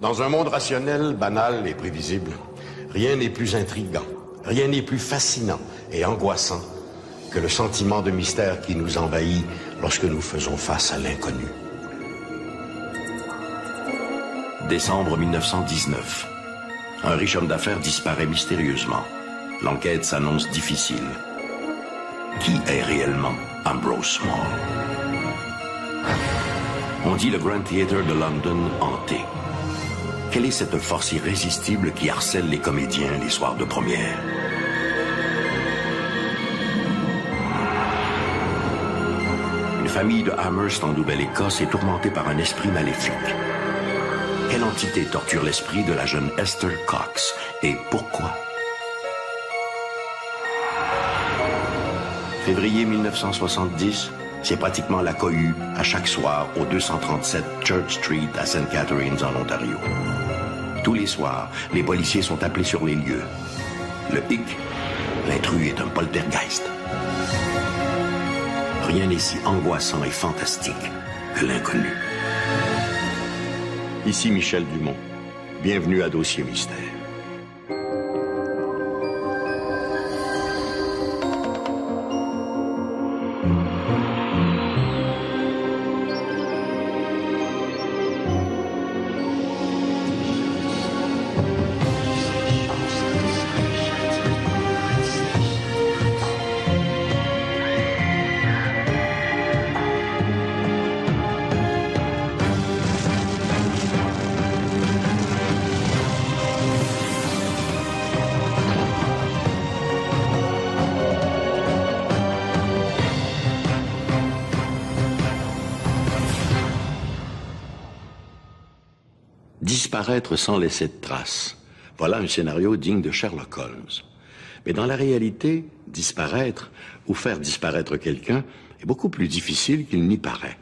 Dans un monde rationnel, banal et prévisible, rien n'est plus intriguant, rien n'est plus fascinant et angoissant que le sentiment de mystère qui nous envahit lorsque nous faisons face à l'inconnu. Décembre 1919. Un riche homme d'affaires disparaît mystérieusement. L'enquête s'annonce difficile. Qui est réellement Ambrose Small? On dit le Grand Theatre de London hanté. Quelle est cette force irrésistible qui harcèle les comédiens les soirs de première? Une famille de Amherst en Nouvelle-Écosse est tourmentée par un esprit maléfique. Quelle entité torture l'esprit de la jeune Esther Cox et pourquoi? Février 1970, c'est pratiquement la cohue à chaque soir au 237 Church Street à St. Catharines en Ontario. Tous les soirs, les policiers sont appelés sur les lieux. Le hic, l'intrus est un poltergeist. Rien n'est si angoissant et fantastique que l'inconnu. Ici Michel Dumont. Bienvenue à Dossier Mystère. Disparaître sans laisser de traces. Voilà un scénario digne de Sherlock Holmes. Mais dans la réalité, disparaître ou faire disparaître quelqu'un est beaucoup plus difficile qu'il n'y paraît.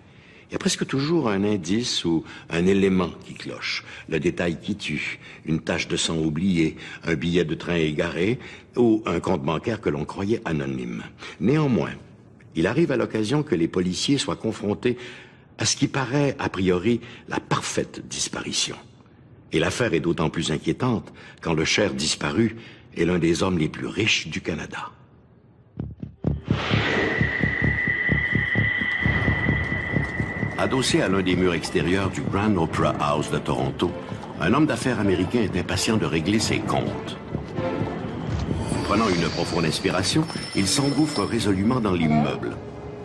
Il y a presque toujours un indice ou un élément qui cloche. Le détail qui tue, une tache de sang oubliée, un billet de train égaré ou un compte bancaire que l'on croyait anonyme. Néanmoins, il arrive à l'occasion que les policiers soient confrontés à ce qui paraît, a priori, la parfaite disparition. Et l'affaire est d'autant plus inquiétante quand le cher disparu est l'un des hommes les plus riches du Canada. Adossé à l'un des murs extérieurs du Grand Opera House de Toronto, un homme d'affaires américain est impatient de régler ses comptes. Prenant une profonde inspiration, il s'engouffre résolument dans l'immeuble.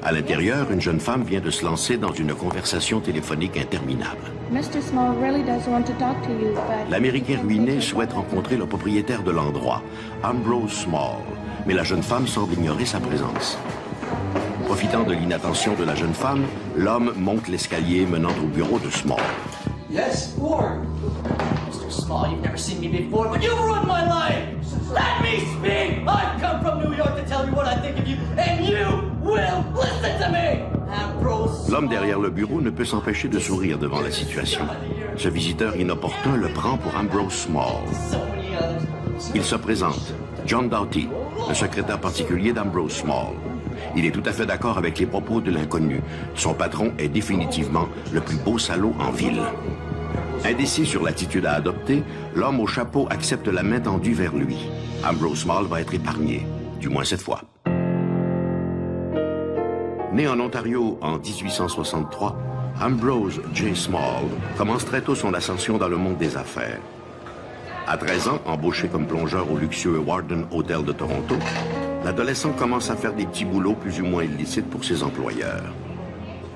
À l'intérieur, une jeune femme vient de se lancer dans une conversation téléphonique interminable. L'Américain ruiné souhaite rencontrer le propriétaire de l'endroit, Ambrose Small, mais la jeune femme semble ignorer sa présence. Profitant de l'inattention de la jeune femme, l'homme monte l'escalier menant au bureau de Small. Yes, Ward. Mr. Small, you've never seen me before, but you've ruined my life. Let me speak. I've come from New York to tell you what I think of you, and you will listen to me. Ambrose. L'homme derrière le bureau ne peut s'empêcher de sourire devant la situation. Ce visiteur inopportun le prend pour Ambrose Small. Il se présente, John Doughty, le secrétaire particulier d'Ambrose Small. Il est tout à fait d'accord avec les propos de l'inconnu. Son patron est définitivement le plus beau salaud en ville. Indécis sur l'attitude à adopter, l'homme au chapeau accepte la main tendue vers lui. Ambrose Small va être épargné, du moins cette fois. Né en Ontario en 1863, Ambrose J. Small commence très tôt son ascension dans le monde des affaires. À 13 ans, embauché comme plongeur au luxueux Warden Hotel de Toronto, l'adolescent commence à faire des petits boulots plus ou moins illicites pour ses employeurs.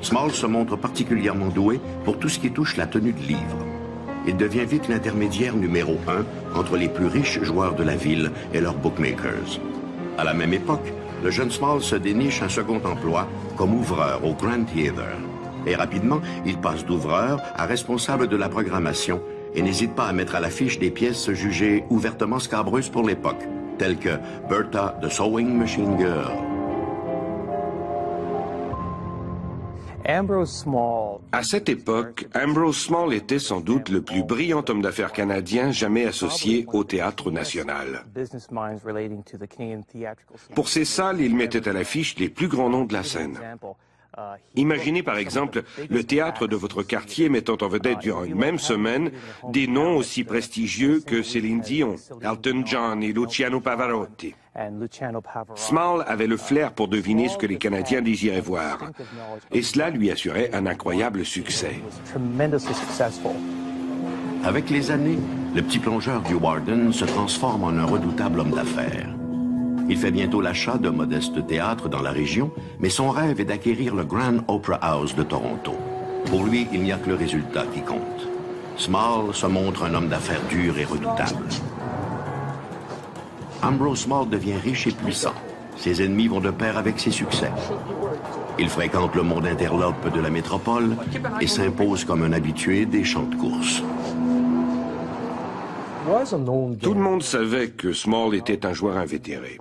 Small se montre particulièrement doué pour tout ce qui touche la tenue de livres. Il devient vite l'intermédiaire numéro 1 entre les plus riches joueurs de la ville et leurs bookmakers. À la même époque, le jeune Small se déniche un second emploi comme ouvreur au Grand Theatre. Et rapidement, il passe d'ouvreur à responsable de la programmation et n'hésite pas à mettre à l'affiche des pièces jugées ouvertement scabreuses pour l'époque, telles que Bertha the Sewing Machine Girl. À cette époque, Ambrose Small était sans doute le plus brillant homme d'affaires canadien jamais associé au Théâtre national. Pour ses salles, il mettait à l'affiche les plus grands noms de la scène. Imaginez par exemple le théâtre de votre quartier mettant en vedette durant une même semaine des noms aussi prestigieux que Céline Dion, Elton John et Luciano Pavarotti. Small avait le flair pour deviner ce que les Canadiens désiraient voir, et cela lui assurait un incroyable succès. Avec les années, le petit plongeur du Warden se transforme en un redoutable homme d'affaires. Il fait bientôt l'achat d'un modeste théâtre dans la région, mais son rêve est d'acquérir le Grand Opera House de Toronto. Pour lui, il n'y a que le résultat qui compte. Small se montre un homme d'affaires dur et redoutable. Ambrose Small devient riche et puissant. Ses ennemis vont de pair avec ses succès. Il fréquente le monde interlope de la métropole et s'impose comme un habitué des champs de course. Tout le monde savait que Small était un joueur invétéré.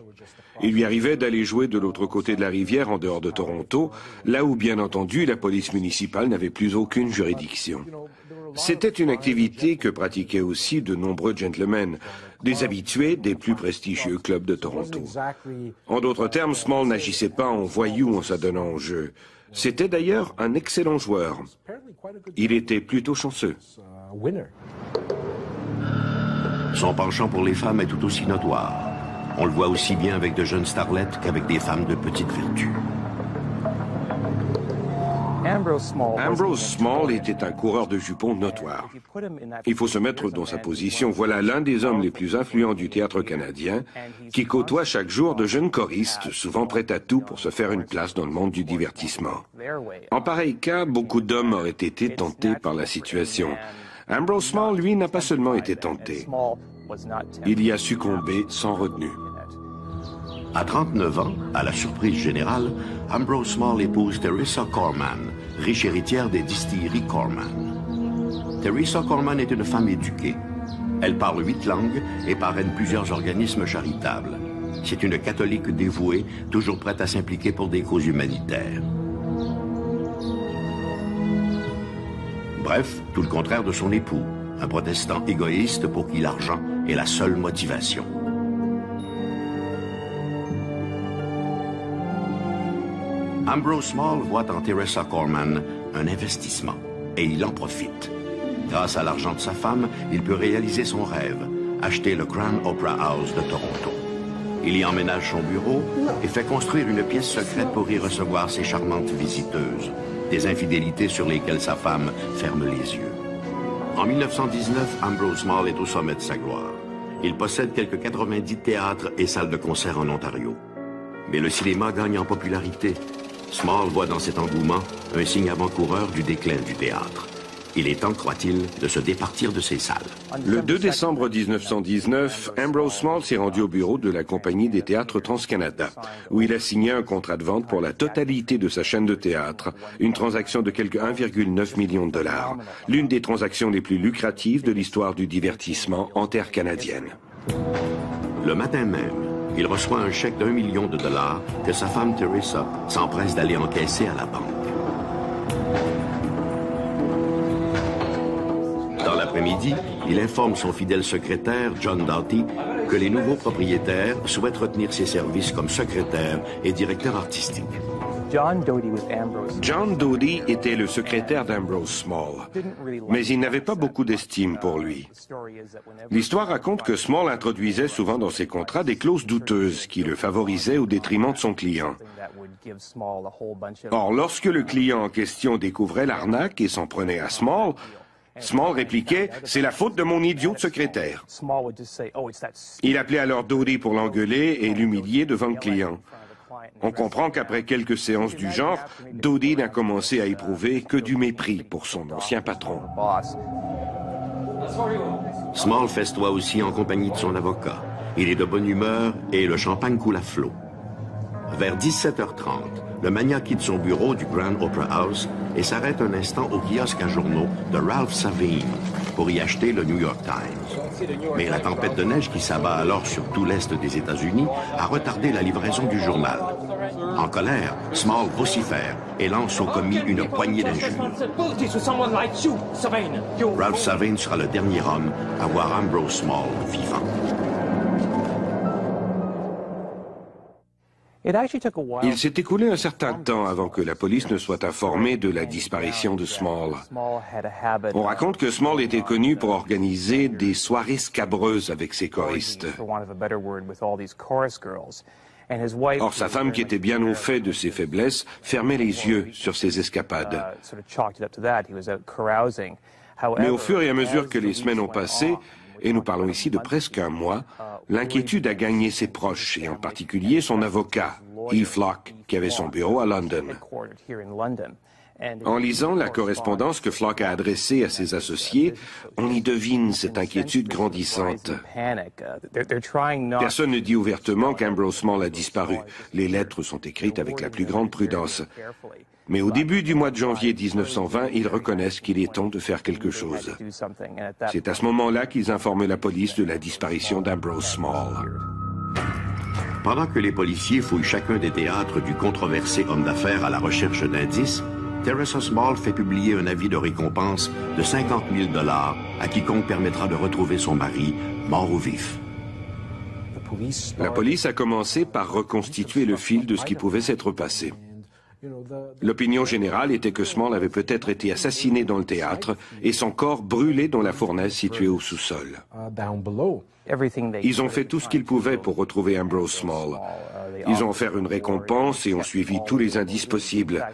Il lui arrivait d'aller jouer de l'autre côté de la rivière en dehors de Toronto, là où bien entendu la police municipale n'avait plus aucune juridiction. C'était une activité que pratiquaient aussi de nombreux gentlemen, des habitués des plus prestigieux clubs de Toronto. En d'autres termes, Small n'agissait pas en voyou en s'adonnant au jeu. C'était d'ailleurs un excellent joueur. Il était plutôt chanceux. Son penchant pour les femmes est tout aussi notoire. On le voit aussi bien avec de jeunes starlettes qu'avec des femmes de petite vertu. Ambrose Small était un coureur de jupons notoire. Il faut se mettre dans sa position. Voilà l'un des hommes les plus influents du théâtre canadien qui côtoie chaque jour de jeunes choristes, souvent prêts à tout pour se faire une place dans le monde du divertissement. En pareil cas, beaucoup d'hommes auraient été tentés par la situation. Ambrose Small, lui, n'a pas seulement été tenté. Il y a succombé sans retenue. À 39 ans, à la surprise générale, Ambrose Small épouse Teresa Corman, riche héritière des distilleries Corman. Teresa Corman est une femme éduquée. Elle parle 8 langues et parraine plusieurs organismes charitables. C'est une catholique dévouée, toujours prête à s'impliquer pour des causes humanitaires. Bref, tout le contraire de son époux, un protestant égoïste pour qui l'argent est la seule motivation. Ambrose Small voit en Teresa Corman un investissement et il en profite. Grâce à l'argent de sa femme, il peut réaliser son rêve, acheter le Grand Opera House de Toronto. Il y emménage son bureau et fait construire une pièce secrète pour y recevoir ses charmantes visiteuses. Des infidélités sur lesquelles sa femme ferme les yeux. En 1919, Ambrose Small est au sommet de sa gloire. Il possède quelques 90 théâtres et salles de concert en Ontario. Mais le cinéma gagne en popularité. Small voit dans cet engouement un signe avant-coureur du déclin du théâtre. Il est temps, croit-il, de se départir de ces salles. Le 2 décembre 1919, Ambrose Small s'est rendu au bureau de la Compagnie des théâtres Trans-Canada, où il a signé un contrat de vente pour la totalité de sa chaîne de théâtre, une transaction de quelque 1,9 million de dollars, l'une des transactions les plus lucratives de l'histoire du divertissement en terre canadienne. Le matin même, il reçoit un chèque d'1 million de dollars que sa femme Teresa s'empresse d'aller encaisser à la banque. Dans l'après-midi, il informe son fidèle secrétaire, John Doughty, que les nouveaux propriétaires souhaitent retenir ses services comme secrétaire et directeur artistique. John Doughty était le secrétaire d'Ambrose Small, mais il n'avait pas beaucoup d'estime pour lui. L'histoire raconte que Small introduisait souvent dans ses contrats des clauses douteuses qui le favorisaient au détriment de son client. Or, lorsque le client en question découvrait l'arnaque et s'en prenait à Small, Small répliquait « C'est la faute de mon idiot de secrétaire ». Il appelait alors Doughty pour l'engueuler et l'humilier devant le client. On comprend qu'après quelques séances du genre, Doughty n'a commencé à éprouver que du mépris pour son ancien patron. Small festoie aussi en compagnie de son avocat. Il est de bonne humeur et le champagne coule à flot. Vers 17h30, le magnat quitte son bureau du Grand Opera House et s'arrête un instant au kiosque à journaux de Ralph Savine pour y acheter le New York Times. Mais la tempête de neige qui s'abat alors sur tout l'est des États-Unis a retardé la livraison du journal. En colère, Small vocifère et lance au commis une poignée d'injures. Ralph Savine sera le dernier homme à voir Ambrose Small vivant. Il s'est écoulé un certain temps avant que la police ne soit informée de la disparition de Small. On raconte que Small était connu pour organiser des soirées scabreuses avec ses choristes. Or, sa femme, qui était bien au fait de ses faiblesses, fermait les yeux sur ses escapades. Mais au fur et à mesure que les semaines ont passé, et nous parlons ici de presque un mois, l'inquiétude a gagné ses proches, et en particulier son avocat, E. Flock, qui avait son bureau à London. En lisant la correspondance que Flock a adressée à ses associés, on y devine cette inquiétude grandissante. Personne ne dit ouvertement qu'Ambrose Small a disparu. Les lettres sont écrites avec la plus grande prudence. Mais au début du mois de janvier 1920, ils reconnaissent qu'il est temps de faire quelque chose. C'est à ce moment-là qu'ils informent la police de la disparition d'Ambrose Small. Pendant que les policiers fouillent chacun des théâtres du controversé homme d'affaires à la recherche d'indices, Teresa Small fait publier un avis de récompense de 50 000 $ à quiconque permettra de retrouver son mari, mort ou vif. La police a commencé par reconstituer le fil de ce qui pouvait s'être passé. L'opinion générale était que Small avait peut-être été assassiné dans le théâtre et son corps brûlé dans la fournaise située au sous-sol. Ils ont fait tout ce qu'ils pouvaient pour retrouver Ambrose Small. Ils ont offert une récompense et ont suivi tous les indices possibles.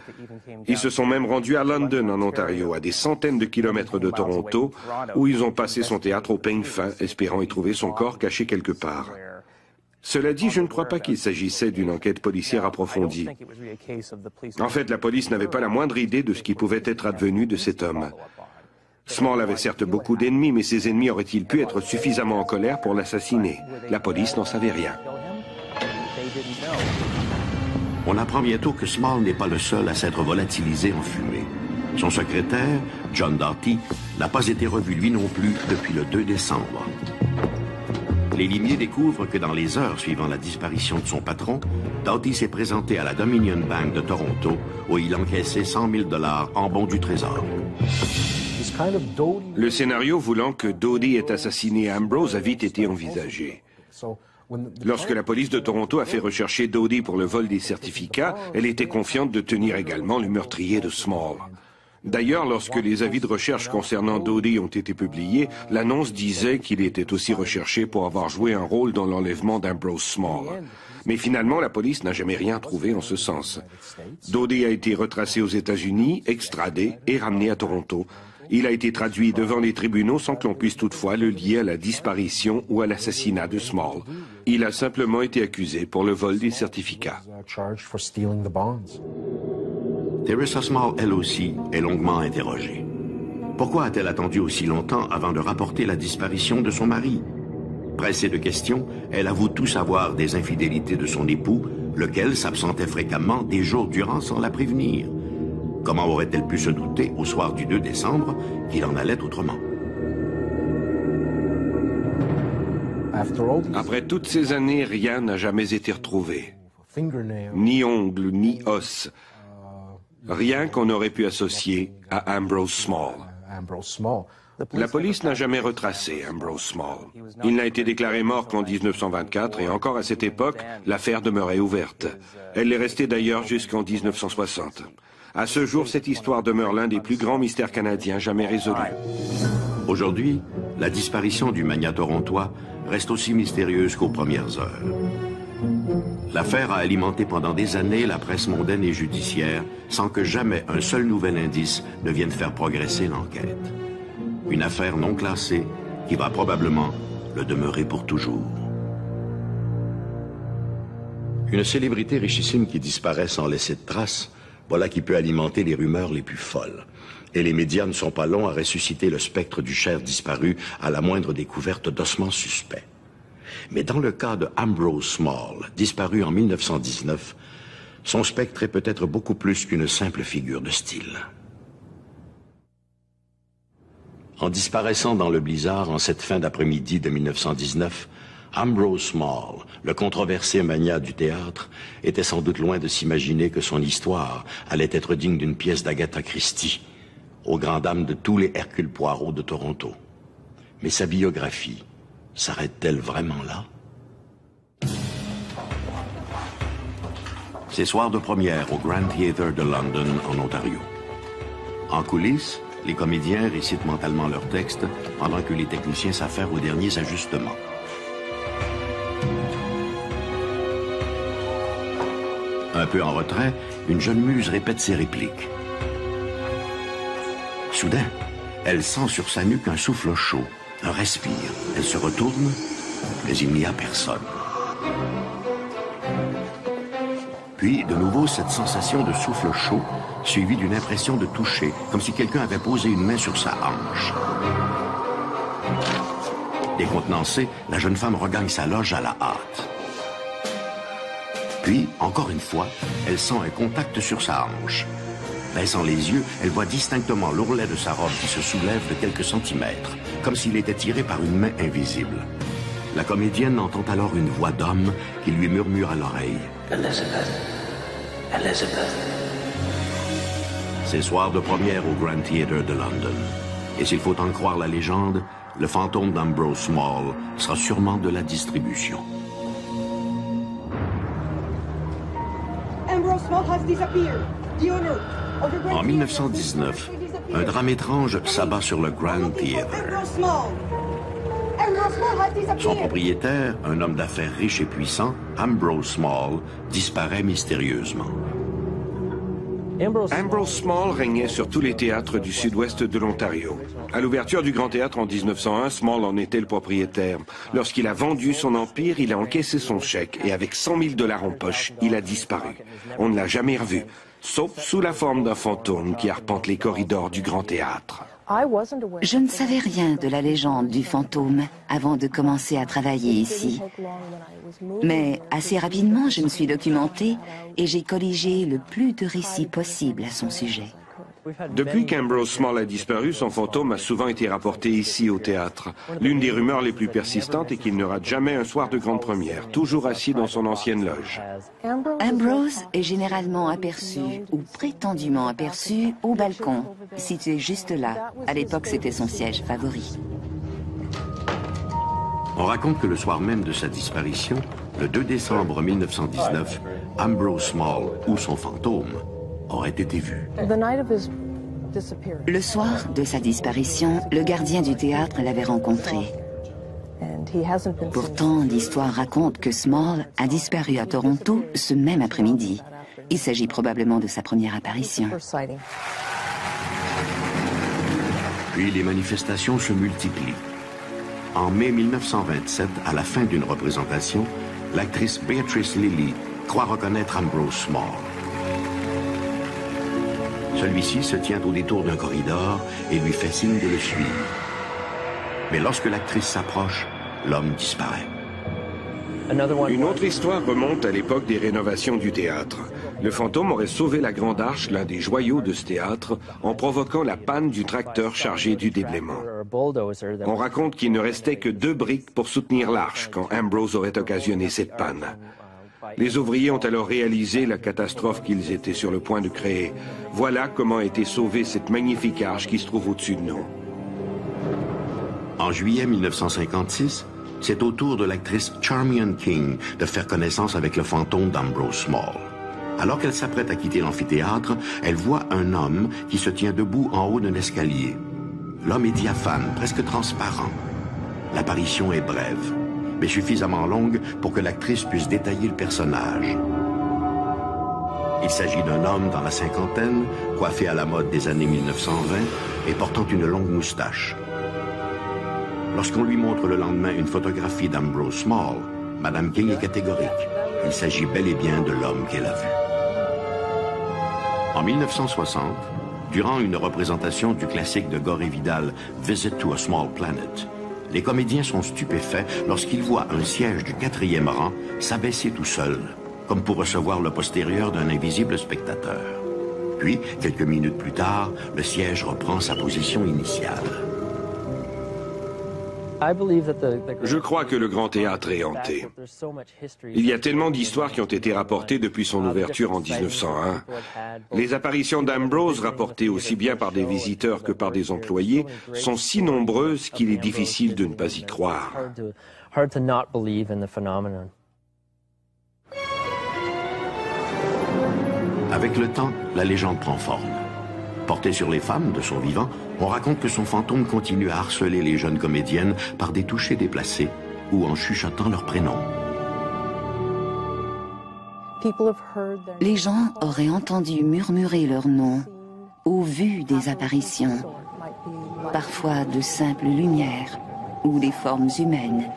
Ils se sont même rendus à London, en Ontario, à des centaines de kilomètres de Toronto, où ils ont passé son théâtre au peigne fin, espérant y trouver son corps caché quelque part. Cela dit, je ne crois pas qu'il s'agissait d'une enquête policière approfondie. En fait, la police n'avait pas la moindre idée de ce qui pouvait être advenu de cet homme. Small avait certes beaucoup d'ennemis, mais ses ennemis auraient-ils pu être suffisamment en colère pour l'assassiner? La police n'en savait rien. On apprend bientôt que Small n'est pas le seul à s'être volatilisé en fumée. Son secrétaire, John Doughty, n'a pas été revu lui non plus depuis le 2 décembre. Les limiers découvrent que dans les heures suivant la disparition de son patron, Doughty s'est présenté à la Dominion Bank de Toronto où il encaissait 100 000 $ en bons du trésor. Le scénario voulant que Doughty ait assassiné Ambrose a vite été envisagé. Lorsque la police de Toronto a fait rechercher Doughty pour le vol des certificats, elle était confiante de tenir également le meurtrier de Small. D'ailleurs, lorsque les avis de recherche concernant Doughty ont été publiés, l'annonce disait qu'il était aussi recherché pour avoir joué un rôle dans l'enlèvement d'Ambrose Small. Mais finalement, la police n'a jamais rien trouvé en ce sens. Doughty a été retracé aux États-Unis, extradé et ramené à Toronto. Il a été traduit devant les tribunaux sans que l'on puisse toutefois le lier à la disparition ou à l'assassinat de Small. Il a simplement été accusé pour le vol des certificats. Teresa Small, elle aussi, est longuement interrogée. Pourquoi a-t-elle attendu aussi longtemps avant de rapporter la disparition de son mari? Pressée de questions, elle avoue tout savoir des infidélités de son époux, lequel s'absentait fréquemment des jours durant sans la prévenir. Comment aurait-elle pu se douter, au soir du 2 décembre, qu'il en allait autrement? Après toutes ces années, rien n'a jamais été retrouvé. Ni ongles, ni os. Rien qu'on aurait pu associer à Ambrose Small. La police n'a jamais retracé Ambrose Small. Il n'a été déclaré mort qu'en 1924 et encore à cette époque, l'affaire demeurait ouverte. Elle est restée d'ailleurs jusqu'en 1960. À ce jour, cette histoire demeure l'un des plus grands mystères canadiens jamais résolus. Aujourd'hui, la disparition du magnat torontois reste aussi mystérieuse qu'aux premières heures. L'affaire a alimenté pendant des années la presse mondaine et judiciaire sans que jamais un seul nouvel indice ne vienne faire progresser l'enquête. Une affaire non classée qui va probablement le demeurer pour toujours. Une célébrité richissime qui disparaît sans laisser de traces, voilà qui peut alimenter les rumeurs les plus folles. Et les médias ne sont pas longs à ressusciter le spectre du cher disparu à la moindre découverte d'ossements suspects. Mais dans le cas de Ambrose Small, disparu en 1919, son spectre est peut-être beaucoup plus qu'une simple figure de style. En disparaissant dans le blizzard en cette fin d'après-midi de 1919, Ambrose Small, le controversé magnat du théâtre, était sans doute loin de s'imaginer que son histoire allait être digne d'une pièce d'Agatha Christie, aux grandes dames de tous les Hercule Poirot de Toronto. Mais sa biographie s'arrête-t-elle vraiment là? C'est soir de première au Grand Theatre de London, en Ontario. En coulisses, les comédiens récitent mentalement leurs textes pendant que les techniciens s'affairent aux derniers ajustements. Un peu en retrait, une jeune muse répète ses répliques. Soudain, elle sent sur sa nuque un souffle chaud, un respire. Elle se retourne, mais il n'y a personne. Puis, de nouveau, cette sensation de souffle chaud, suivie d'une impression de toucher, comme si quelqu'un avait posé une main sur sa hanche. Décontenancée, la jeune femme regagne sa loge à la hâte. Puis, encore une fois, elle sent un contact sur sa hanche. Baissant les yeux, elle voit distinctement l'ourlet de sa robe qui se soulève de quelques centimètres, comme s'il était tiré par une main invisible. La comédienne entend alors une voix d'homme qui lui murmure à l'oreille. Elizabeth. Elizabeth. C'est soir de première au Grand Theatre de London. Et s'il faut en croire la légende, le fantôme d'Ambrose Small sera sûrement de la distribution. Ambrose Small has disappeared. The owner of the Grand En 1919, un drame étrange s'abat sur le Grand Theatre. Ambrose Small. Ambrose Small has disappeared. Son propriétaire, un homme d'affaires riche et puissant, Ambrose Small, disparaît mystérieusement. Ambrose Small régnait sur tous les théâtres du sud-ouest de l'Ontario. À l'ouverture du Grand Théâtre en 1901, Small en était le propriétaire. Lorsqu'il a vendu son empire, il a encaissé son chèque et avec 100 000 $ en poche, il a disparu. On ne l'a jamais revu, sauf sous la forme d'un fantôme qui arpente les corridors du Grand Théâtre. Je ne savais rien de la légende du fantôme avant de commencer à travailler ici. Mais assez rapidement, je me suis documentée et j'ai colligé le plus de récits possibles à son sujet. Depuis qu'Ambrose Small a disparu, son fantôme a souvent été rapporté ici au théâtre. L'une des rumeurs les plus persistantes est qu'il ne rate jamais un soir de grande première, toujours assis dans son ancienne loge. Ambrose est généralement aperçu, ou prétendument aperçu, au balcon, situé juste là. À l'époque, c'était son siège favori. On raconte que le soir même de sa disparition, le 2 décembre 1919, Ambrose Small, ou son fantôme, aurait été vu. Le soir de sa disparition, le gardien du théâtre l'avait rencontré. Pourtant, l'histoire raconte que Small a disparu à Toronto ce même après-midi. Il s'agit probablement de sa première apparition. Puis les manifestations se multiplient. En mai 1927, à la fin d'une représentation, l'actrice Beatrice Lillie croit reconnaître Ambrose Small. Celui-ci se tient au détour d'un corridor et lui fait signe de le suivre. Mais lorsque l'actrice s'approche, l'homme disparaît. Une autre histoire remonte à l'époque des rénovations du théâtre. Le fantôme aurait sauvé la Grande Arche, l'un des joyaux de ce théâtre, en provoquant la panne du tracteur chargé du déblaiement. On raconte qu'il ne restait que 2 briques pour soutenir l'arche quand Ambrose aurait occasionné cette panne. Les ouvriers ont alors réalisé la catastrophe qu'ils étaient sur le point de créer. Voilà comment a été sauvée cette magnifique arche qui se trouve au-dessus de nous. En juillet 1956, c'est au tour de l'actrice Charmian King de faire connaissance avec le fantôme d'Ambrose Small. Alors qu'elle s'apprête à quitter l'amphithéâtre, elle voit un homme qui se tient debout en haut d'un escalier. L'homme est diaphane, presque transparent. L'apparition est brève, mais suffisamment longue pour que l'actrice puisse détailler le personnage. Il s'agit d'un homme dans la cinquantaine, coiffé à la mode des années 1920 et portant une longue moustache. Lorsqu'on lui montre le lendemain une photographie d'Ambrose Small, Madame King est catégorique. Il s'agit bel et bien de l'homme qu'elle a vu. En 1960, durant une représentation du classique de Gore et Vidal, Visit to a Small Planet, les comédiens sont stupéfaits lorsqu'ils voient un siège du 4e rang s'abaisser tout seul, comme pour recevoir le postérieur d'un invisible spectateur. Puis, quelques minutes plus tard, le siège reprend sa position initiale. Je crois que le Grand Théâtre est hanté. Il y a tellement d'histoires qui ont été rapportées depuis son ouverture en 1901. Les apparitions d'Ambrose, rapportées aussi bien par des visiteurs que par des employés, sont si nombreuses qu'il est difficile de ne pas y croire. Avec le temps, la légende prend forme. Portée sur les femmes de son vivant, on raconte que son fantôme continue à harceler les jeunes comédiennes par des touchés déplacés ou en chuchotant leur prénom. Les gens auraient entendu murmurer leur nom ou vu des apparitions, parfois de simples lumières ou des formes humaines.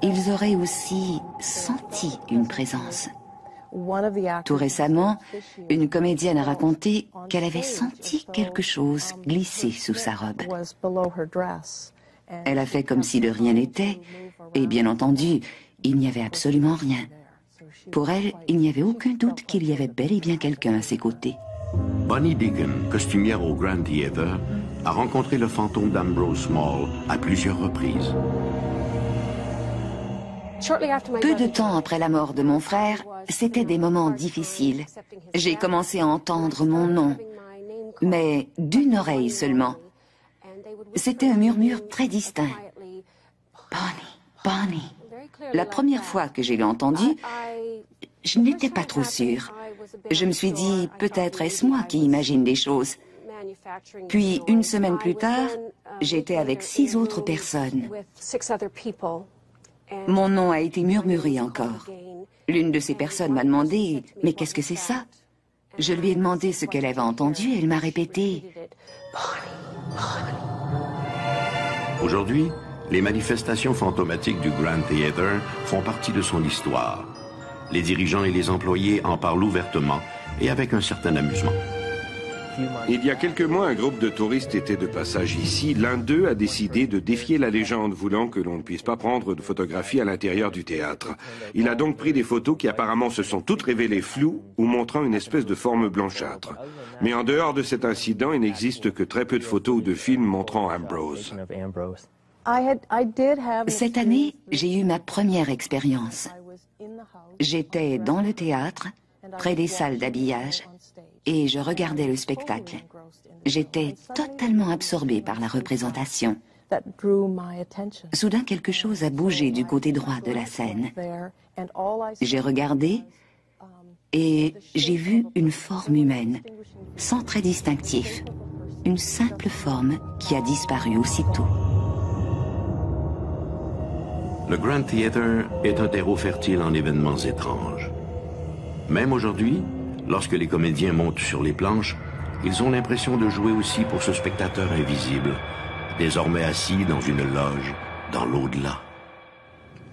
Ils auraient aussi senti une présence. Tout récemment, une comédienne a raconté qu'elle avait senti quelque chose glisser sous sa robe. Elle a fait comme si de rien n'était, et bien entendu, il n'y avait absolument rien. Pour elle, il n'y avait aucun doute qu'il y avait bel et bien quelqu'un à ses côtés. Bonnie Deacon, costumière au Grand Theatre, a rencontré le fantôme d'Ambrose Small à plusieurs reprises. Peu de temps après la mort de mon frère, c'était des moments difficiles. J'ai commencé à entendre mon nom, mais d'une oreille seulement. C'était un murmure très distinct. Bonnie, Bonnie. La première fois que je l'ai entendu, je n'étais pas trop sûre. Je me suis dit, peut-être est-ce moi qui imagine des choses. Puis, une semaine plus tard, j'étais avec 6 autres personnes. Mon nom a été murmuré encore. L'une de ces personnes m'a demandé « Mais qu'est-ce que c'est ça ?» Je lui ai demandé ce qu'elle avait entendu et elle m'a répété « Aujourd'hui, les manifestations fantomatiques du Grand Theatre font partie de son histoire. Les dirigeants et les employés en parlent ouvertement et avec un certain amusement. Il y a quelques mois, un groupe de touristes était de passage ici. L'un d'eux a décidé de défier la légende, voulant que l'on ne puisse pas prendre de photographies à l'intérieur du théâtre. Il a donc pris des photos qui apparemment se sont toutes révélées floues ou montrant une espèce de forme blanchâtre. Mais en dehors de cet incident, il n'existe que très peu de photos ou de films montrant Ambrose. Cette année, j'ai eu ma première expérience. J'étais dans le théâtre, près des salles d'habillage, et je regardais le spectacle. J'étais totalement absorbée par la représentation. Soudain, quelque chose a bougé du côté droit de la scène. J'ai regardé et j'ai vu une forme humaine, sans trait distinctif. Une simple forme qui a disparu aussitôt. Le Grand Theatre est un terreau fertile en événements étranges. Même aujourd'hui, lorsque les comédiens montent sur les planches, ils ont l'impression de jouer aussi pour ce spectateur invisible, désormais assis dans une loge dans l'au-delà.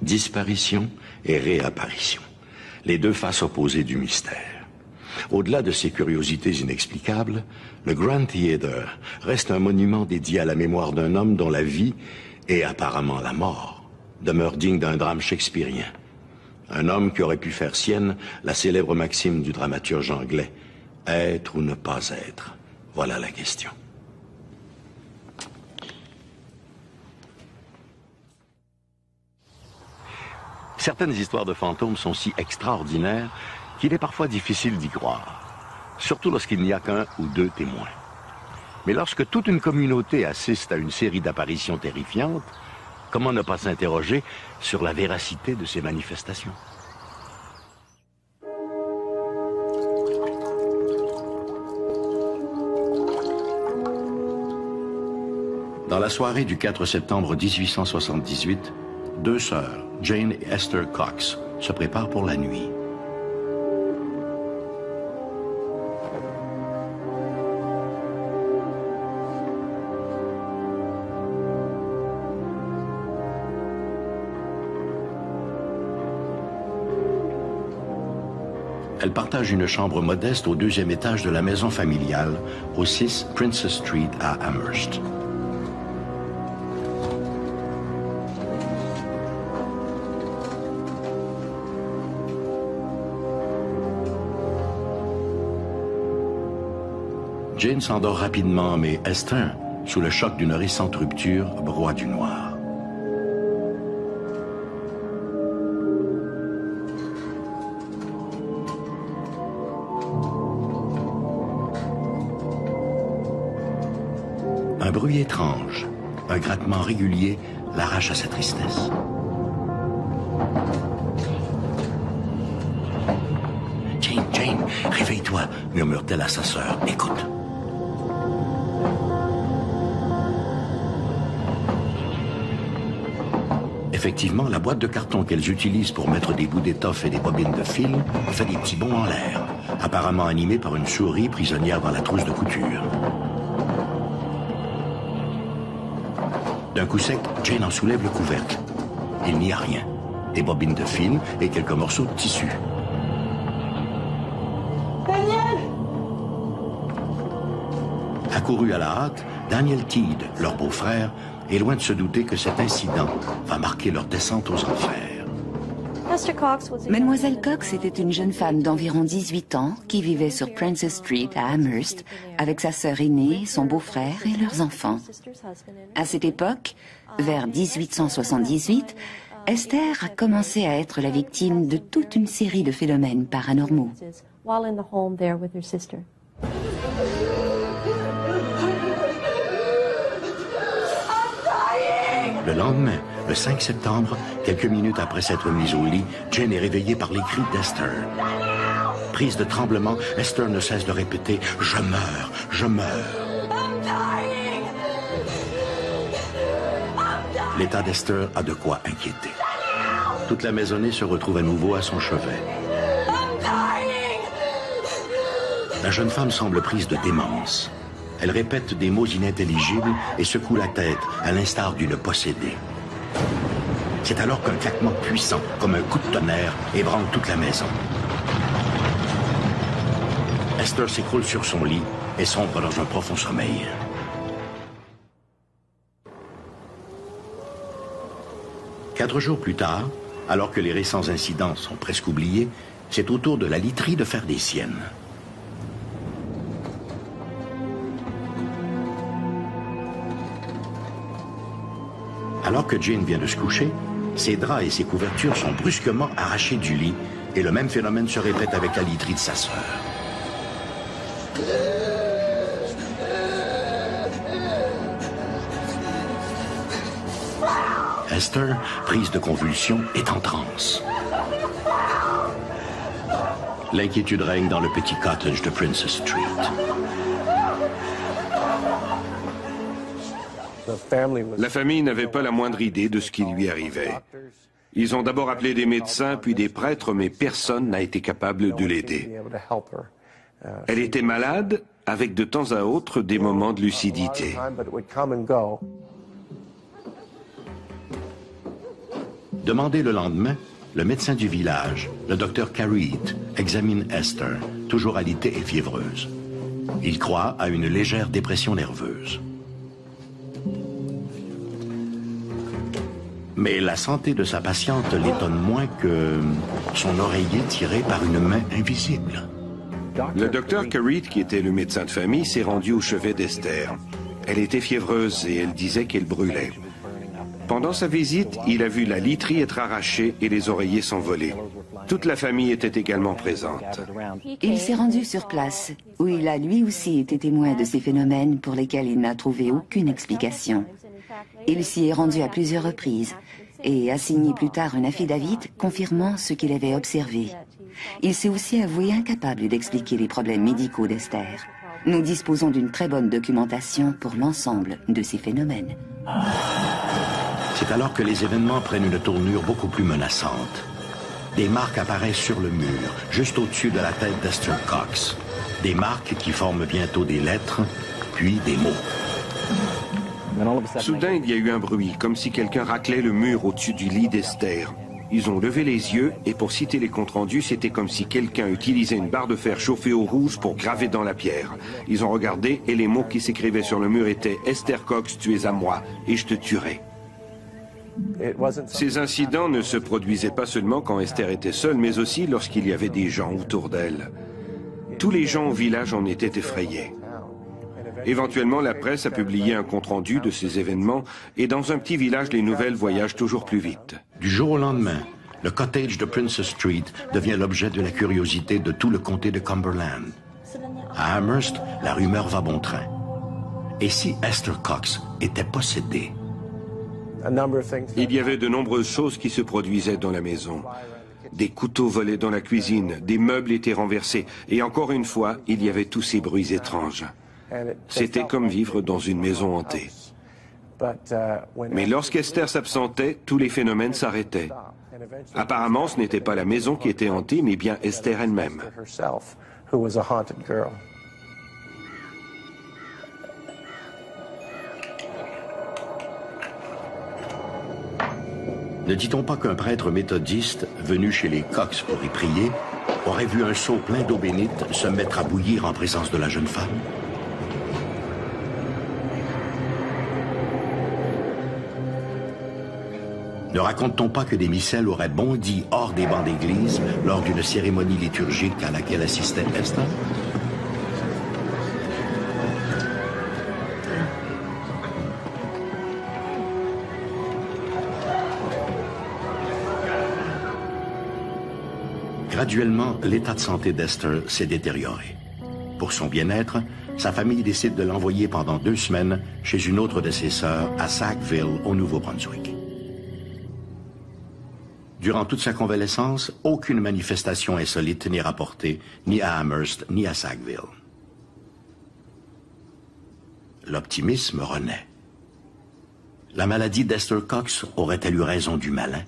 Disparition et réapparition, les deux faces opposées du mystère. Au-delà de ces curiosités inexplicables, le Grand Theatre reste un monument dédié à la mémoire d'un homme dont la vie, et apparemment la mort, demeure digne d'un drame shakespearien. Un homme qui aurait pu faire sienne la célèbre maxime du dramaturge anglais. Être ou ne pas être? Voilà la question. Certaines histoires de fantômes sont si extraordinaires qu'il est parfois difficile d'y croire, surtout lorsqu'il n'y a qu'un ou deux témoins. Mais lorsque toute une communauté assiste à une série d'apparitions terrifiantes, comment ne pas s'interroger sur la véracité de ces manifestations? Dans la soirée du 4 septembre 1878, 2 sœurs, Jane et Esther Cox, se préparent pour la nuit. Elles partagent une chambre modeste au 2e étage de la maison familiale, au 6 Princess Street à Amherst. Jane s'endort rapidement, mais Esther, sous le choc d'une récente rupture, broie du noir. Un bruit étrange, un grattement régulier l'arrache à sa tristesse. Jane, toi, murmure-t-elle à sa sœur. Écoute. Effectivement, la boîte de carton qu'elles utilisent pour mettre des bouts d'étoffe et des bobines de fil fait des petits bonds en l'air, apparemment animée par une souris prisonnière dans la trousse de couture. D'un coup sec, Jane en soulève le couvercle. Il n'y a rien. Des bobines de fil et quelques morceaux de tissu. Daniel! Accouru à la hâte, Daniel Teed, leur beau-frère, est loin de se douter que cet incident va marquer leur descente aux enfers. Mademoiselle Cox était une jeune femme d'environ 18 ans qui vivait sur Princess Street à Amherst avec sa sœur aînée, son beau-frère et leurs enfants. À cette époque, vers 1878, Esther a commencé à être la victime de toute une série de phénomènes paranormaux. Le lendemain, le 5 septembre, quelques minutes après s'être mise au lit, Jane est réveillée par les cris d'Esther. Prise de tremblement, Esther ne cesse de répéter « Je meurs, je meurs ». L'état d'Esther a de quoi inquiéter. Toute la maisonnée se retrouve à nouveau à son chevet. La jeune femme semble prise de démence. Elle répète des mots inintelligibles et secoue la tête, à l'instar d'une possédée. C'est alors qu'un claquement puissant, comme un coup de tonnerre, ébranle toute la maison. Esther s'écroule sur son lit et sombre dans un profond sommeil. Quatre jours plus tard, alors que les récents incidents sont presque oubliés, c'est au tour de la literie de faire des siennes. Alors que Jane vient de se coucher, ses draps et ses couvertures sont brusquement arrachés du lit et le même phénomène se répète avec la literie de sa sœur. Esther, prise de convulsions, est en transe. L'inquiétude règne dans le petit cottage de Princess Street. La famille n'avait pas la moindre idée de ce qui lui arrivait. Ils ont d'abord appelé des médecins, puis des prêtres, mais personne n'a été capable de l'aider. Elle était malade, avec de temps à autre des moments de lucidité. Demandé le lendemain, le médecin du village, le docteur Carreet, examine Esther, toujours alitée et fiévreuse. Il croit à une légère dépression nerveuse. Mais la santé de sa patiente l'étonne moins que son oreiller tiré par une main invisible. Le docteur Carreet, qui était le médecin de famille, s'est rendu au chevet d'Esther. Elle était fiévreuse et elle disait qu'elle brûlait. Pendant sa visite, il a vu la literie être arrachée et les oreillers s'envoler. Toute la famille était également présente. Il s'est rendu sur place, où il a lui aussi été témoin de ces phénomènes pour lesquels il n'a trouvé aucune explication. Il s'y est rendu à plusieurs reprises et a signé plus tard un affidavit confirmant ce qu'il avait observé. Il s'est aussi avoué incapable d'expliquer les problèmes médicaux d'Esther. Nous disposons d'une très bonne documentation pour l'ensemble de ces phénomènes. C'est alors que les événements prennent une tournure beaucoup plus menaçante. Des marques apparaissent sur le mur, juste au-dessus de la tête d'Esther Cox. Des marques qui forment bientôt des lettres, puis des mots. Soudain, il y a eu un bruit, comme si quelqu'un raclait le mur au-dessus du lit d'Esther. Ils ont levé les yeux, et pour citer les comptes rendus, c'était comme si quelqu'un utilisait une barre de fer chauffée au rouge pour graver dans la pierre. Ils ont regardé, et les mots qui s'écrivaient sur le mur étaient « Esther Cox, tu es à moi, et je te tuerai ». Ces incidents ne se produisaient pas seulement quand Esther était seule, mais aussi lorsqu'il y avait des gens autour d'elle. Tous les gens au village en étaient effrayés. Éventuellement, la presse a publié un compte-rendu de ces événements, et dans un petit village, les nouvelles voyagent toujours plus vite. Du jour au lendemain, le cottage de Princess Street devient l'objet de la curiosité de tout le comté de Cumberland. À Amherst, la rumeur va bon train. Et si Esther Cox était possédée? Il y avait de nombreuses choses qui se produisaient dans la maison. Des couteaux volaient dans la cuisine, des meubles étaient renversés, et encore une fois, il y avait tous ces bruits étranges. C'était comme vivre dans une maison hantée. Mais lorsqu'Esther s'absentait, tous les phénomènes s'arrêtaient. Apparemment, ce n'était pas la maison qui était hantée, mais bien Esther elle-même. Ne dit-on pas qu'un prêtre méthodiste, venu chez les Cox pour y prier, aurait vu un seau plein d'eau bénite se mettre à bouillir en présence de la jeune femme? Ne raconte-t-on pas que des missels auraient bondi hors des bancs d'église lors d'une cérémonie liturgique à laquelle assistait Esther? Graduellement, l'état de santé d'Esther s'est détérioré. Pour son bien-être, sa famille décide de l'envoyer pendant 2 semaines chez une autre de ses sœurs à Sackville, au Nouveau-Brunswick. Durant toute sa convalescence, aucune manifestation insolite n'est rapportée, ni à Amherst, ni à Sackville. L'optimisme renaît. La maladie d'Esther Cox aurait-elle eu raison du malin?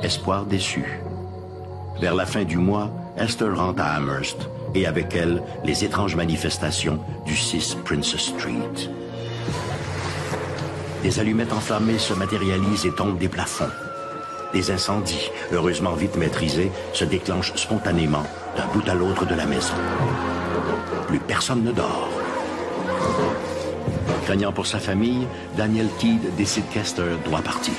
Espoir déçu. Vers la fin du mois, Esther rentre à Amherst et avec elle les étranges manifestations du 6 Princess Street. Des allumettes enflammées se matérialisent et tombent des plafonds. Des incendies, heureusement vite maîtrisés, se déclenchent spontanément d'un bout à l'autre de la maison. Plus personne ne dort. Craignant pour sa famille, Daniel Teed décide qu'Esther doit partir.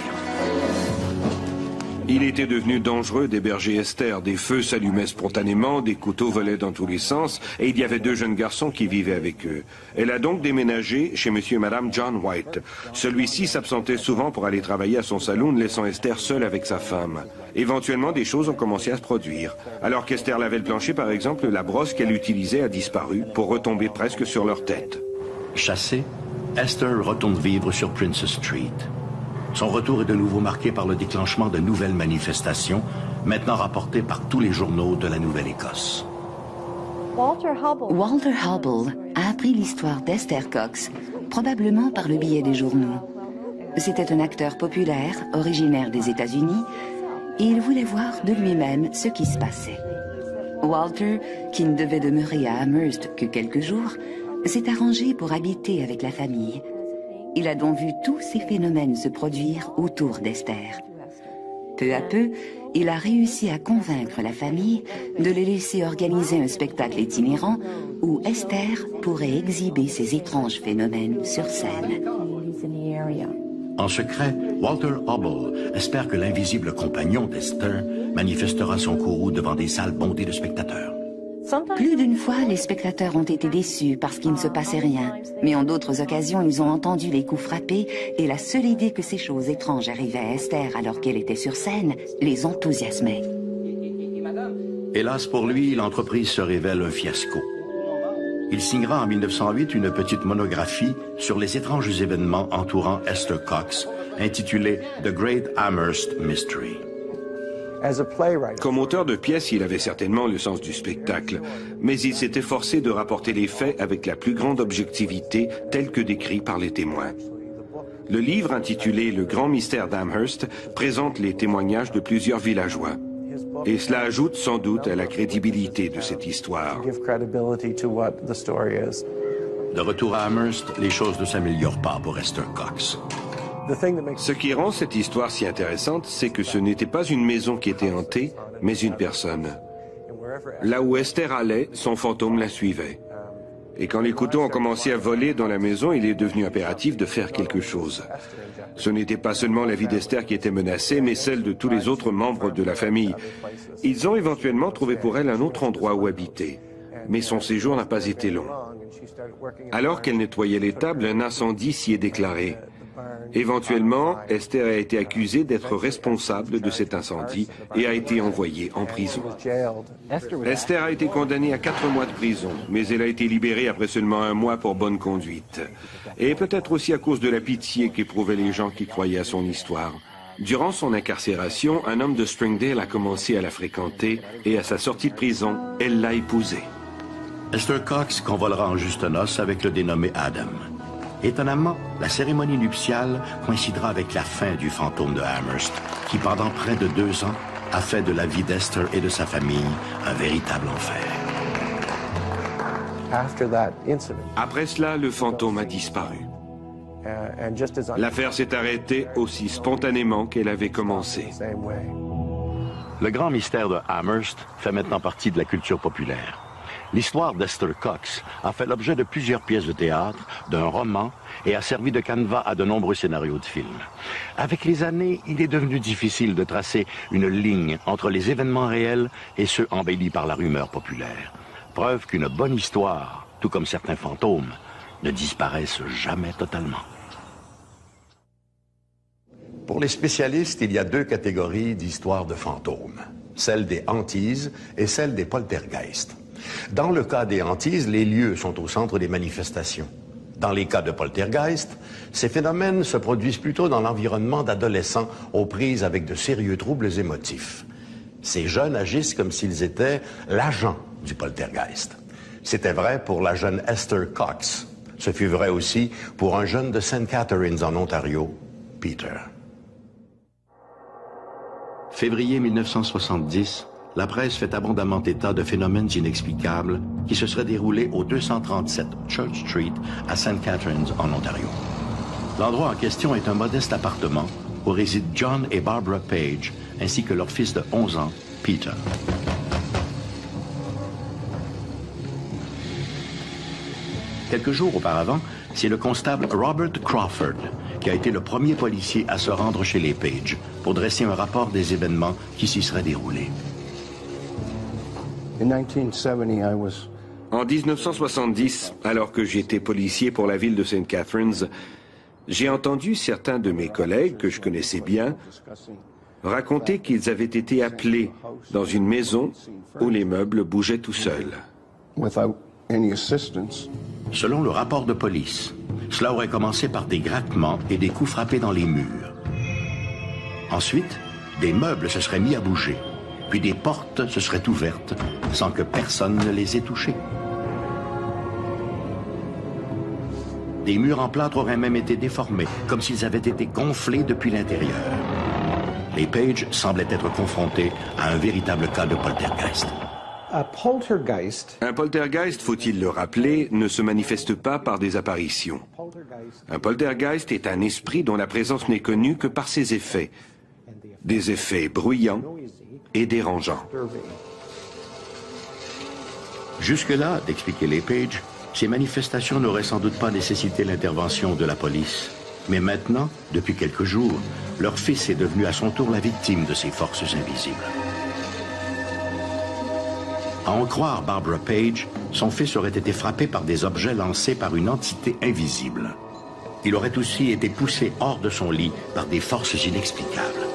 Il était devenu dangereux d'héberger Esther. Des feux s'allumaient spontanément, des couteaux volaient dans tous les sens, et il y avait 2 jeunes garçons qui vivaient avec eux. Elle a donc déménagé chez monsieur et madame John White. Celui-ci s'absentait souvent pour aller travailler à son saloon, laissant Esther seule avec sa femme. Éventuellement, des choses ont commencé à se produire. Alors qu'Esther lavait le plancher, par exemple, la brosse qu'elle utilisait a disparu pour retomber presque sur leur tête. Chassée, Esther retourne vivre sur Princess Street. Son retour est de nouveau marqué par le déclenchement de nouvelles manifestations, maintenant rapportées par tous les journaux de la Nouvelle-Écosse. Walter Hubble a appris l'histoire d'Esther Cox, probablement par le biais des journaux. C'était un acteur populaire, originaire des États-Unis, et il voulait voir de lui-même ce qui se passait. Walter, qui ne devait demeurer à Amherst que quelques jours, s'est arrangé pour habiter avec la famille. Il a donc vu tous ces phénomènes se produire autour d'Esther. Peu à peu, il a réussi à convaincre la famille de les laisser organiser un spectacle itinérant où Esther pourrait exhiber ces étranges phénomènes sur scène. En secret, Walter Hubble espère que l'invisible compagnon d'Esther manifestera son courroux devant des salles bondées de spectateurs. Plus d'une fois, les spectateurs ont été déçus parce qu'il ne se passait rien. Mais en d'autres occasions, ils ont entendu les coups frappés et la seule idée que ces choses étranges arrivaient à Esther alors qu'elle était sur scène les enthousiasmait. Hélas pour lui, l'entreprise se révèle un fiasco. Il signera en 1908 une petite monographie sur les étranges événements entourant Esther Cox, intitulée The Great Amherst Mystery. Comme auteur de pièces, il avait certainement le sens du spectacle, mais il s'était forcé de rapporter les faits avec la plus grande objectivité, tels que décrits par les témoins. Le livre intitulé Le Grand Mystère d'Amherst présente les témoignages de plusieurs villageois. Et cela ajoute sans doute à la crédibilité de cette histoire. De retour à Amherst, les choses ne s'améliorent pas pour Esther Cox. Ce qui rend cette histoire si intéressante, c'est que ce n'était pas une maison qui était hantée, mais une personne. Là où Esther allait, son fantôme la suivait. Et quand les couteaux ont commencé à voler dans la maison, il est devenu impératif de faire quelque chose. Ce n'était pas seulement la vie d'Esther qui était menacée, mais celle de tous les autres membres de la famille. Ils ont éventuellement trouvé pour elle un autre endroit où habiter. Mais son séjour n'a pas été long. Alors qu'elle nettoyait les tables, un incendie s'y est déclaré. Éventuellement, Esther a été accusée d'être responsable de cet incendie et a été envoyée en prison. Esther a été condamnée à 4 mois de prison, mais elle a été libérée après seulement 1 mois pour bonne conduite. Et peut-être aussi à cause de la pitié qu'éprouvaient les gens qui croyaient à son histoire. Durant son incarcération, un homme de Springdale a commencé à la fréquenter et à sa sortie de prison, elle l'a épousé. Esther Cox convolera en juste noces avec le dénommé Adam. Étonnamment, la cérémonie nuptiale coïncidera avec la fin du fantôme de Amherst, qui pendant près de 2 ans a fait de la vie d'Esther et de sa famille un véritable enfer. Après cela, le fantôme a disparu. L'affaire s'est arrêtée aussi spontanément qu'elle avait commencé. Le grand mystère de Amherst fait maintenant partie de la culture populaire. L'histoire d'Esther Cox a fait l'objet de plusieurs pièces de théâtre, d'un roman et a servi de canevas à de nombreux scénarios de films. Avec les années, il est devenu difficile de tracer une ligne entre les événements réels et ceux embellis par la rumeur populaire. Preuve qu'une bonne histoire, tout comme certains fantômes, ne disparaissent jamais totalement. Pour les spécialistes, il y a 2 catégories d'histoires de fantômes, celle des hantises et celle des poltergeists. Dans le cas des hantises, les lieux sont au centre des manifestations. Dans les cas de poltergeist, ces phénomènes se produisent plutôt dans l'environnement d'adolescents aux prises avec de sérieux troubles émotifs. Ces jeunes agissent comme s'ils étaient l'agent du poltergeist. C'était vrai pour la jeune Esther Cox. Ce fut vrai aussi pour un jeune de St. Catharines en Ontario, Peter. Février 1970, la presse fait abondamment état de phénomènes inexplicables qui se seraient déroulés au 237 Church Street à St. Catharines en Ontario. L'endroit en question est un modeste appartement où résident John et Barbara Page ainsi que leur fils de 11 ans, Peter. Quelques jours auparavant, c'est le constable Robert Crawford qui a été le premier policier à se rendre chez les Page pour dresser un rapport des événements qui s'y seraient déroulés. En 1970, alors que j'étais policier pour la ville de St. Catharines, j'ai entendu certains de mes collègues que je connaissais bien raconter qu'ils avaient été appelés dans une maison où les meubles bougeaient tout seuls. Selon le rapport de police, cela aurait commencé par des grattements et des coups frappés dans les murs. Ensuite, des meubles se seraient mis à bouger, puis des portes se seraient ouvertes sans que personne ne les ait touchées. Des murs en plâtre auraient même été déformés, comme s'ils avaient été gonflés depuis l'intérieur. Les Page semblaient être confrontés à un véritable cas de poltergeist. Un poltergeist, faut-il le rappeler, ne se manifeste pas par des apparitions. Un poltergeist est un esprit dont la présence n'est connue que par ses effets. Des effets bruyants et dérangeants. Jusque-là, d'expliquer les Page, ces manifestations n'auraient sans doute pas nécessité l'intervention de la police. Mais maintenant, depuis quelques jours, leur fils est devenu à son tour la victime de ces forces invisibles. À en croire Barbara Page, son fils aurait été frappé par des objets lancés par une entité invisible. Il aurait aussi été poussé hors de son lit par des forces inexplicables.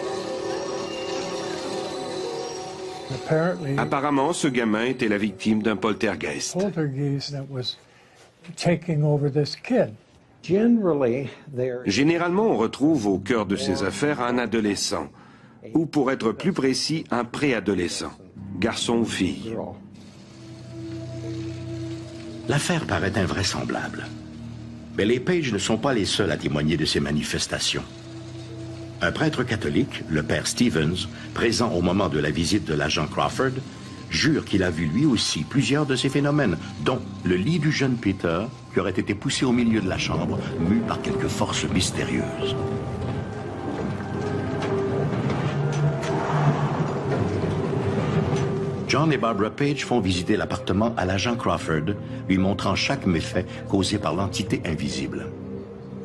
Apparemment, ce gamin était la victime d'un poltergeist. Généralement, on retrouve au cœur de ces affaires un adolescent, ou pour être plus précis, un préadolescent, garçon ou fille. L'affaire paraît invraisemblable. Mais les Page ne sont pas les seuls à témoigner de ces manifestations. Un prêtre catholique, le père Stevens, présent au moment de la visite de l'agent Crawford, jure qu'il a vu lui aussi plusieurs de ces phénomènes, dont le lit du jeune Peter qui aurait été poussé au milieu de la chambre, mu par quelques forces mystérieuses. John et Barbara Page font visiter l'appartement à l'agent Crawford, lui montrant chaque méfait causé par l'entité invisible.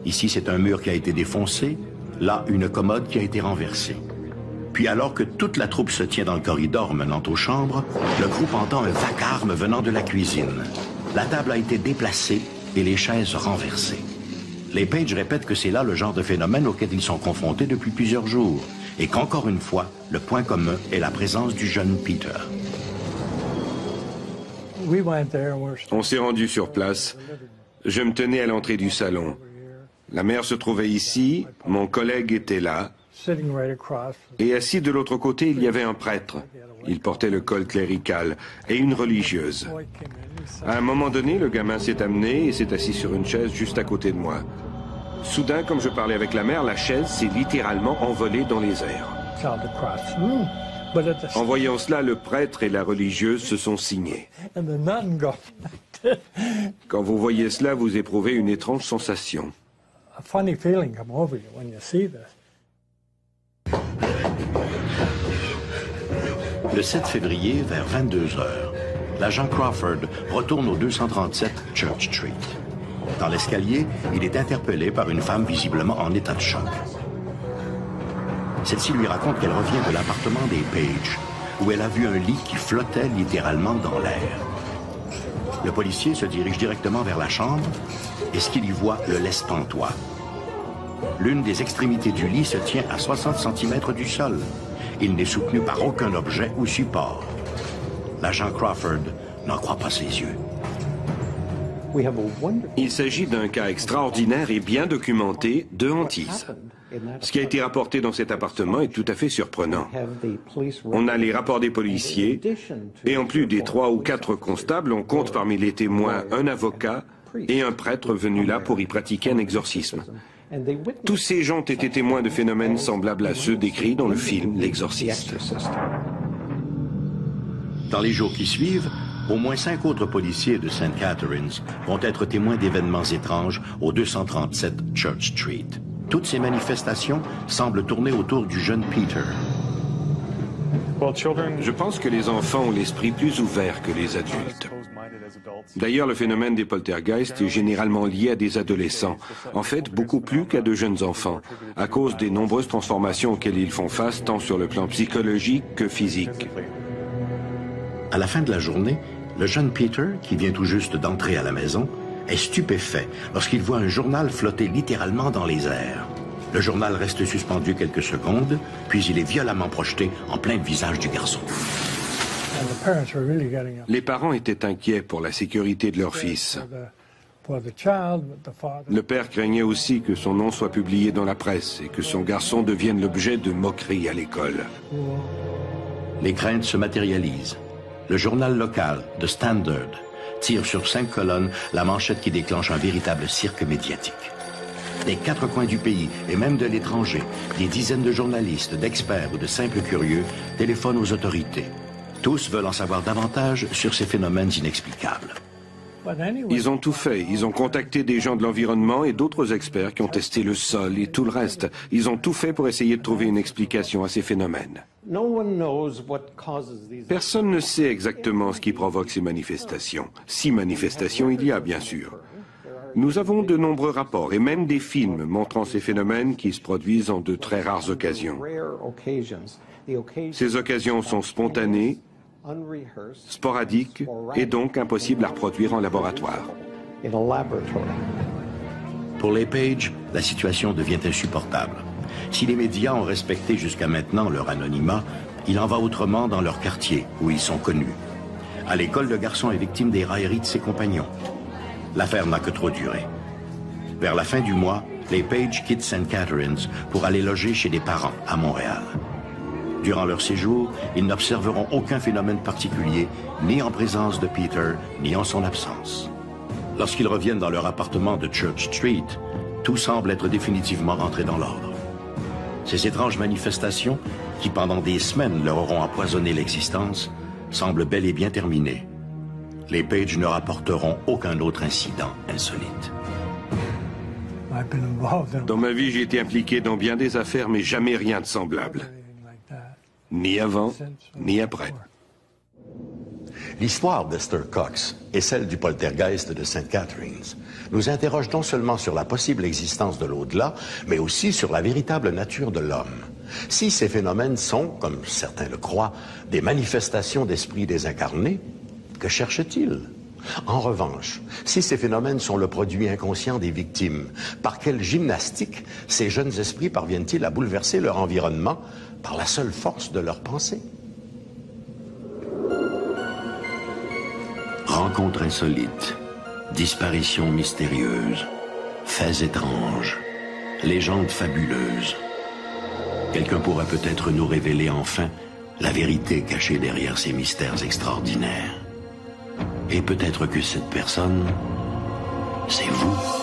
Ici, c'est un mur qui a été défoncé, là, une commode qui a été renversée. Puis alors que toute la troupe se tient dans le corridor menant aux chambres, le groupe entend un vacarme venant de la cuisine. La table a été déplacée et les chaises renversées. Les Page répètent que c'est là le genre de phénomène auquel ils sont confrontés depuis plusieurs jours et qu'encore une fois, le point commun est la présence du jeune Peter. On s'est rendu sur place. Je me tenais à l'entrée du salon. La mère se trouvait ici, mon collègue était là, et assis de l'autre côté, il y avait un prêtre. Il portait le col clérical et une religieuse. À un moment donné, le gamin s'est amené et s'est assis sur une chaise juste à côté de moi. Soudain, comme je parlais avec la mère, la chaise s'est littéralement envolée dans les airs. En voyant cela, le prêtre et la religieuse se sont signés. Quand vous voyez cela, vous éprouvez une étrange sensation. Le 7 février, vers 22 h, l'agent Crawford retourne au 237 Church Street. Dans l'escalier, il est interpellé par une femme visiblement en état de choc. Celle-ci lui raconte qu'elle revient de l'appartement des Page, où elle a vu un lit qui flottait littéralement dans l'air. Le policier se dirige directement vers la chambre et ce qu'il y voit le laisse pantois. L'une des extrémités du lit se tient à 60 cm du sol. Il n'est soutenu par aucun objet ou support. L'agent Crawford n'en croit pas ses yeux. Il s'agit d'un cas extraordinaire et bien documenté de hantise. Ce qui a été rapporté dans cet appartement est tout à fait surprenant. On a les rapports des policiers, et en plus des 3 ou 4 constables, on compte parmi les témoins un avocat et un prêtre venu là pour y pratiquer un exorcisme. Tous ces gens ont été témoins de phénomènes semblables à ceux décrits dans le film L'Exorciste. Dans les jours qui suivent, au moins 5 autres policiers de St. Catharines vont être témoins d'événements étranges au 237 Church Street. Toutes ces manifestations semblent tourner autour du jeune Peter. Je pense que les enfants ont l'esprit plus ouvert que les adultes. D'ailleurs, le phénomène des poltergeists est généralement lié à des adolescents, en fait beaucoup plus qu'à de jeunes enfants, à cause des nombreuses transformations auxquelles ils font face tant sur le plan psychologique que physique. À la fin de la journée, le jeune Peter, qui vient tout juste d'entrer à la maison, est stupéfait lorsqu'il voit un journal flotter littéralement dans les airs. Le journal reste suspendu quelques secondes, puis il est violemment projeté en plein visage du garçon. Les parents étaient inquiets pour la sécurité de leur fils. Le père craignait aussi que son nom soit publié dans la presse et que son garçon devienne l'objet de moqueries à l'école. Les craintes se matérialisent. Le journal local, The Standard, tire sur 5 colonnes la manchette qui déclenche un véritable cirque médiatique. Des 4 coins du pays et même de l'étranger, des dizaines de journalistes, d'experts ou de simples curieux téléphonent aux autorités. Tous veulent en savoir davantage sur ces phénomènes inexplicables. Ils ont tout fait. Ils ont contacté des gens de l'environnement et d'autres experts qui ont testé le sol et tout le reste. Ils ont tout fait pour essayer de trouver une explication à ces phénomènes. Personne ne sait exactement ce qui provoque ces manifestations. 6 manifestations il y a, bien sûr. Nous avons de nombreux rapports et même des films montrant ces phénomènes qui se produisent en de très rares occasions. Ces occasions sont spontanées, sporadiques et donc impossibles à reproduire en laboratoire. Pour les Page, la situation devient insupportable. Si les médias ont respecté jusqu'à maintenant leur anonymat, il en va autrement dans leur quartier, où ils sont connus. À l'école, le garçon est victime des railleries de ses compagnons. L'affaire n'a que trop duré. Vers la fin du mois, les Page quittent St. Catharines pour aller loger chez des parents à Montréal. Durant leur séjour, ils n'observeront aucun phénomène particulier, ni en présence de Peter, ni en son absence. Lorsqu'ils reviennent dans leur appartement de Church Street, tout semble être définitivement rentré dans l'ordre. Ces étranges manifestations, qui pendant des semaines leur auront empoisonné l'existence, semblent bel et bien terminées. Les Page ne rapporteront aucun autre incident insolite. Dans ma vie, j'ai été impliqué dans bien des affaires, mais jamais rien de semblable. Ni avant, ni après. L'histoire d'Esther Cox et celle du poltergeist de St. Catharines nous interroge non seulement sur la possible existence de l'au-delà, mais aussi sur la véritable nature de l'homme. Si ces phénomènes sont, comme certains le croient, des manifestations d'esprits désincarnés, que cherchent-ils? En revanche, si ces phénomènes sont le produit inconscient des victimes, par quelle gymnastique ces jeunes esprits parviennent-ils à bouleverser leur environnement par la seule force de leur pensée? Rencontres insolites, disparitions mystérieuses, faits étranges, légendes fabuleuses. Quelqu'un pourra peut-être nous révéler enfin la vérité cachée derrière ces mystères extraordinaires. Et peut-être que cette personne, c'est vous.